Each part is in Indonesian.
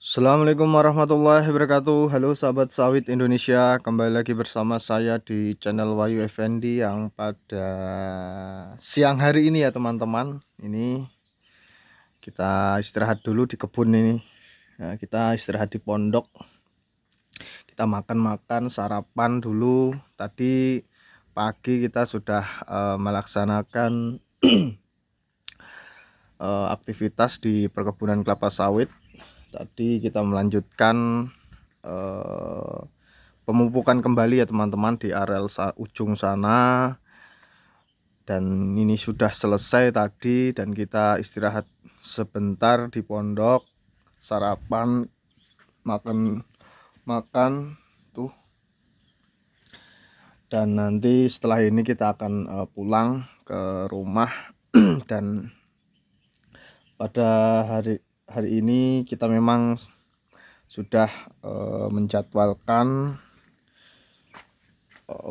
Assalamualaikum warahmatullahi wabarakatuh. Halo sahabat sawit Indonesia, kembali lagi bersama saya di channel Wahyu Effendi yang pada siang hari ini ya teman-teman. Ini kita istirahat dulu di kebun ini. Nah, kita istirahat di pondok. Kita makan-makan, sarapan dulu. Tadi pagi kita sudah melaksanakan aktivitas di perkebunan kelapa sawit. Tadi kita melanjutkan pemupukan kembali ya teman-teman di areal ujung sana, dan ini sudah selesai tadi dan kita istirahat sebentar di pondok, sarapan, makan tuh, dan nanti setelah ini kita akan pulang ke rumah. Dan pada hari ini kita memang sudah menjadwalkan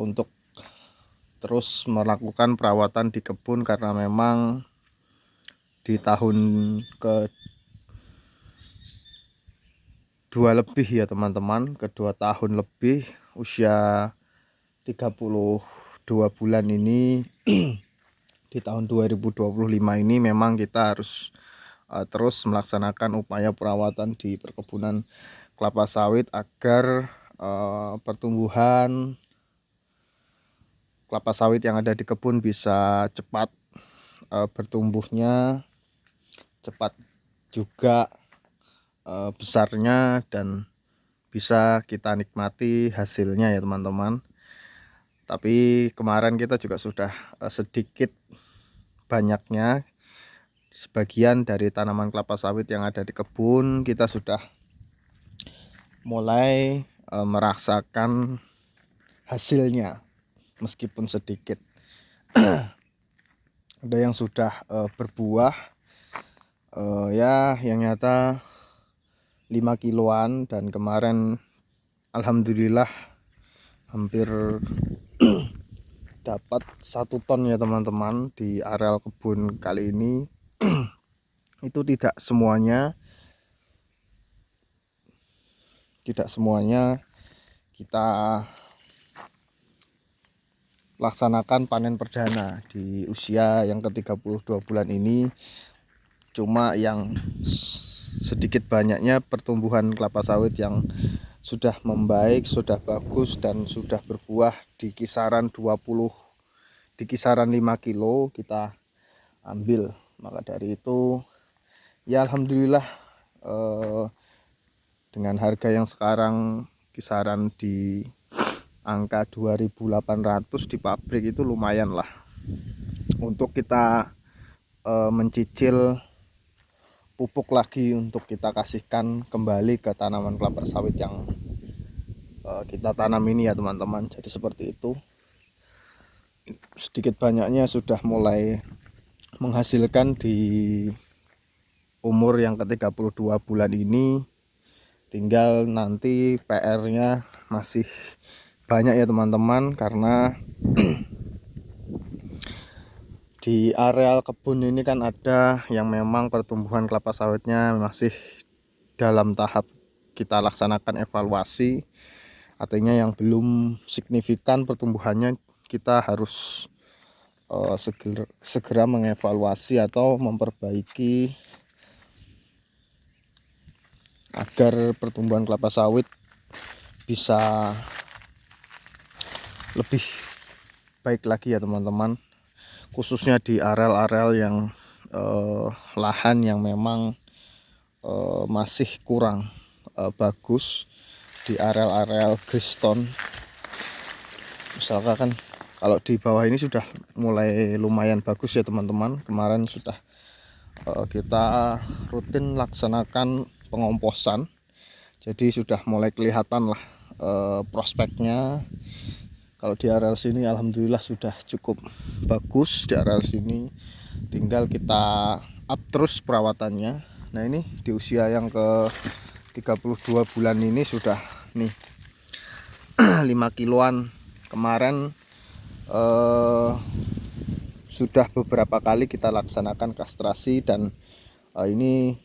untuk terus melakukan perawatan di kebun, karena memang di tahun kedua lebih ya teman-teman, kedua tahun lebih, usia 32 bulan ini di tahun 2025 ini memang kita harus terus melaksanakan upaya perawatan di perkebunan kelapa sawit agar pertumbuhan kelapa sawit yang ada di kebun bisa cepat bertumbuhnya, cepat juga besarnya, dan bisa kita nikmati hasilnya ya teman-teman. Tapi kemarin kita juga sudah sedikit banyaknya sebagian dari tanaman kelapa sawit yang ada di kebun kita sudah mulai merasakan hasilnya meskipun sedikit. Ada yang sudah berbuah ya yang nyata 5 kiloan, dan kemarin alhamdulillah hampir dapat 1 ton ya teman-teman di areal kebun kali ini. Itu tidak semuanya kita laksanakan panen perdana di usia yang ke-32 bulan ini. Cuma yang sedikit banyaknya pertumbuhan kelapa sawit yang sudah membaik, sudah bagus, dan sudah berbuah di kisaran 5 kilo kita ambil. Maka dari itu ya alhamdulillah, dengan harga yang sekarang kisaran di angka 2.800 di pabrik, itu lumayan lah untuk kita mencicil pupuk lagi untuk kita kasihkan kembali ke tanaman kelapa sawit yang kita tanam ini ya teman-teman. Jadi seperti itu, sedikit banyaknya sudah mulai menghasilkan di umur yang ke-32 bulan ini. Tinggal nanti PR-nya masih banyak ya teman-teman, karena di areal kebun ini kan ada yang memang pertumbuhan kelapa sawitnya masih dalam tahap kita laksanakan evaluasi. Artinya yang belum signifikan pertumbuhannya, kita harus segera mengevaluasi atau memperbaiki agar pertumbuhan kelapa sawit bisa lebih baik lagi ya teman-teman, khususnya di areal-areal yang lahan yang memang masih kurang bagus, di areal-areal Griston. Misalkan kalau di bawah ini sudah mulai lumayan bagus ya teman-teman. Kemarin sudah kita rutin laksanakan pengomposan, jadi sudah mulai kelihatan lah prospeknya. Kalau di areal sini alhamdulillah sudah cukup bagus. Di areal sini tinggal kita up terus perawatannya. Nah ini di usia yang ke 32 bulan ini sudah nih 5 kiloan. Kemarin sudah beberapa kali kita laksanakan kastrasi, dan ini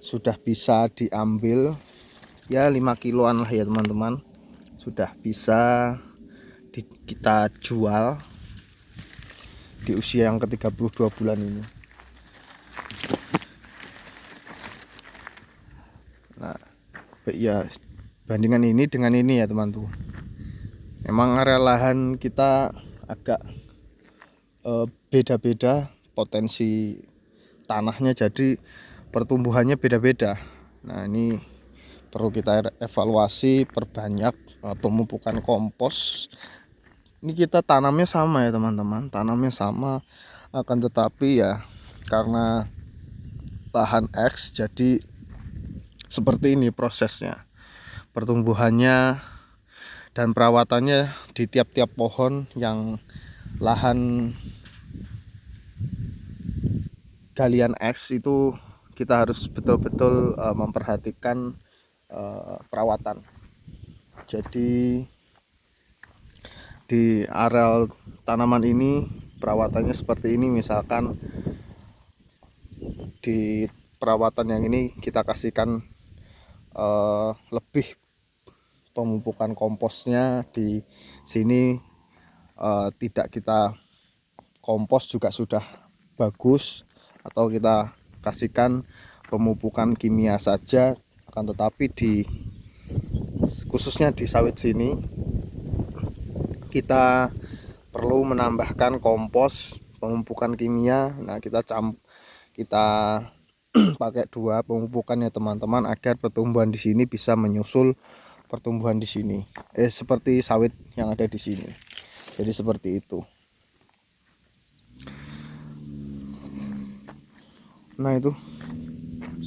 sudah bisa diambil ya 5 kiloan lah ya teman-teman, sudah bisa kita jual di usia yang ke-32 bulan ini. Nah ya, bandingan ini dengan ini ya teman tuh, memang area lahan kita agak beda-beda potensi tanahnya, jadi pertumbuhannya beda-beda. Nah ini perlu kita evaluasi, perbanyak pemupukan kompos. Ini kita tanamnya sama ya teman-teman, tanamnya sama, akan tetapi ya karena lahan X jadi seperti ini prosesnya, pertumbuhannya dan perawatannya di tiap-tiap pohon yang lahan galian X itu kita harus betul-betul memperhatikan perawatan. Jadi di areal tanaman ini perawatannya seperti ini, misalkan di perawatan yang ini kita kasihkan lebih pemupukan komposnya, di sini tidak kita kompos juga sudah bagus, atau kita kasihkan pemupukan kimia saja. Akan tetapi khususnya di sawit sini kita perlu menambahkan kompos, pemupukan kimia. Nah kita pakai 2 pemupukan ya teman-teman, agar pertumbuhan di sini bisa menyusul pertumbuhan di sini, seperti sawit yang ada di sini. Jadi seperti itu. Nah itu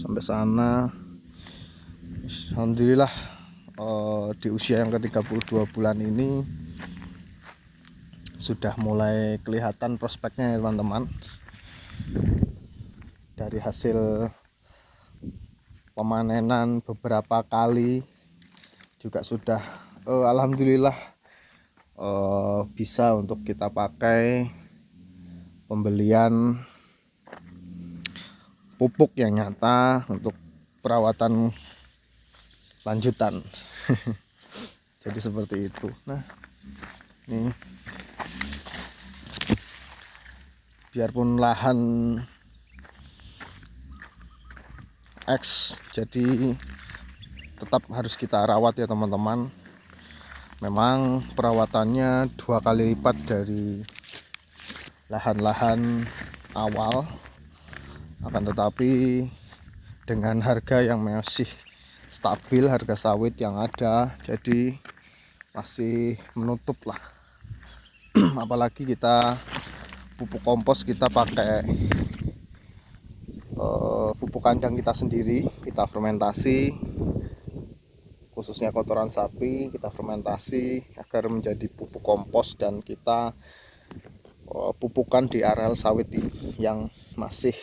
sampai sana, alhamdulillah di usia yang ke-32 bulan ini sudah mulai kelihatan prospeknya ya teman-teman. Dari hasil pemanenan beberapa kali juga sudah alhamdulillah bisa untuk kita pakai pembelian pupuk yang nyata untuk perawatan lanjutan. Jadi seperti itu. Nah ini biarpun lahan X, jadi tetap harus kita rawat ya teman-teman. Memang perawatannya 2 kali lipat dari lahan-lahan awal, akan tetapi dengan harga yang masih stabil, harga sawit yang ada, jadi masih menutup lah. Apalagi kita pupuk kompos kita pakai pupuk kandang kita sendiri, kita fermentasi, khususnya kotoran sapi kita fermentasi agar menjadi pupuk kompos, dan kita pupukan di areal sawit yang masih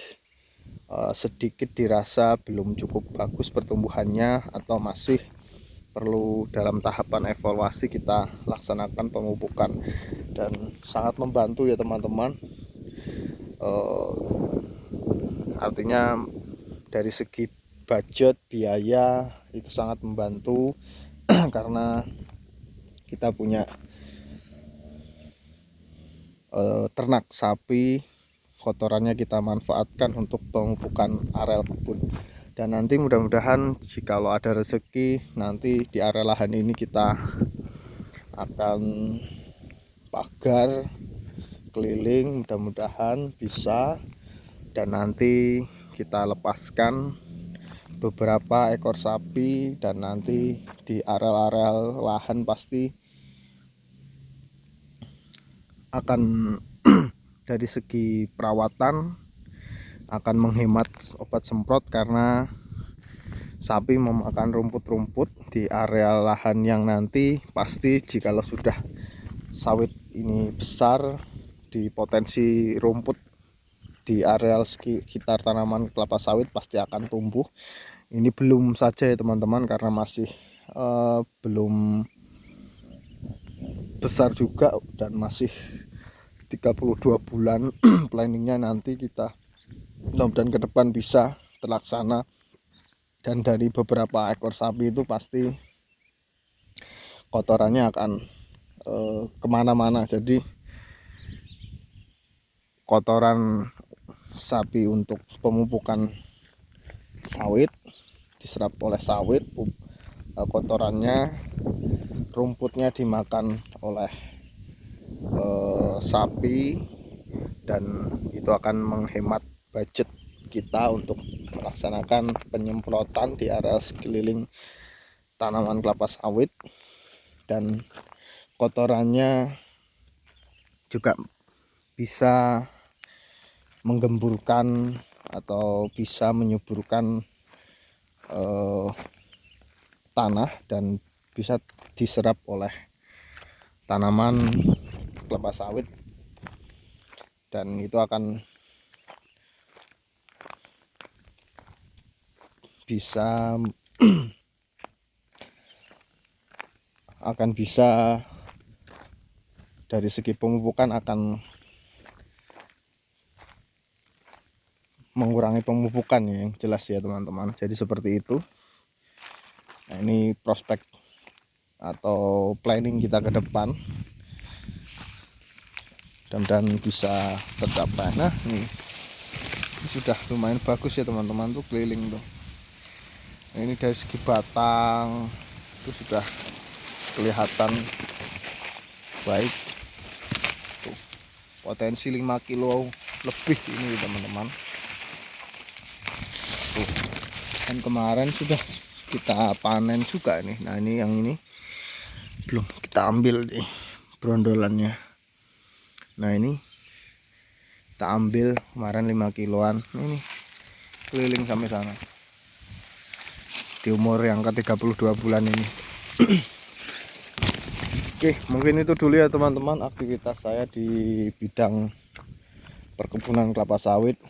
sedikit dirasa belum cukup bagus pertumbuhannya, atau masih perlu dalam tahapan evaluasi, kita laksanakan pemupukan, dan sangat membantu ya teman-teman. Artinya dari segi budget biaya itu sangat membantu karena kita punya ternak sapi, kotorannya kita manfaatkan untuk pemupukan areal kebun. Dan nanti mudah-mudahan jikalau ada rezeki, nanti di area lahan ini kita akan pagar keliling, mudah-mudahan bisa. Dan nanti kita lepaskan beberapa ekor sapi, dan nanti di areal-areal lahan pasti akan dari segi perawatan akan menghemat obat semprot, karena sapi memakan rumput-rumput di area lahan yang nanti pasti jikalau sudah sawit ini besar, di potensi rumput di areal sekitar tanaman kelapa sawit pasti akan tumbuh. Ini belum saja ya teman-teman, karena masih belum besar juga, dan masih 32 bulan. Planningnya nanti kita mudah-mudahan ke depan bisa terlaksana dan dari beberapa ekor sapi itu pasti kotorannya akan kemana-mana. Jadi kotoran sapi untuk pemupukan sawit diserap oleh sawit, kotorannya, rumputnya dimakan oleh sapi, dan itu akan menghemat budget kita untuk melaksanakan penyemprotan di area sekeliling tanaman kelapa sawit. Dan kotorannya juga bisa menggemburkan atau bisa menyuburkan tanah dan bisa diserap oleh tanaman kelapa sawit, dan itu akan bisa dari segi pemupukan akan mengurangi pemupukan ya, yang jelas ya teman-teman. Jadi seperti itu. Nah, ini prospek atau planning kita ke depan, dan bisa tercapai. Nah, ini sudah lumayan bagus ya teman-teman, tuh keliling tuh. Nah, ini dari segi batang itu sudah kelihatan baik tuh, potensi 5 kilo lebih ini teman-teman tuh. Dan kemarin sudah kita panen juga nih. Nah, ini yang ini belum kita ambil nih brondolannya. Nah, ini kita ambil kemarin 5 kiloan. Ini keliling sampai sana di umur yang ke 32 bulan ini. Oke, mungkin itu dulu ya teman-teman aktivitas saya di bidang perkebunan kelapa sawit.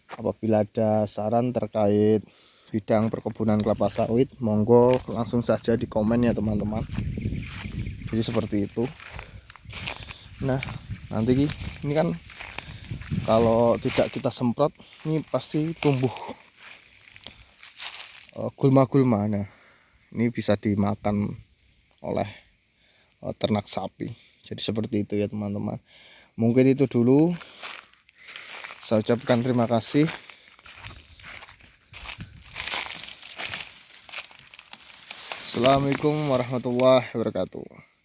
Apabila ada saran terkait bidang perkebunan kelapa sawit, monggo langsung saja di komen ya teman-teman. Jadi seperti itu. Nah, nanti ini kan kalau tidak kita semprot, ini pasti tumbuh gulma-gulma. Nah, ini bisa dimakan oleh ternak sapi. Jadi seperti itu ya teman-teman. Mungkin itu dulu. Saya ucapkan terima kasih. Assalamualaikum warahmatullahi wabarakatuh.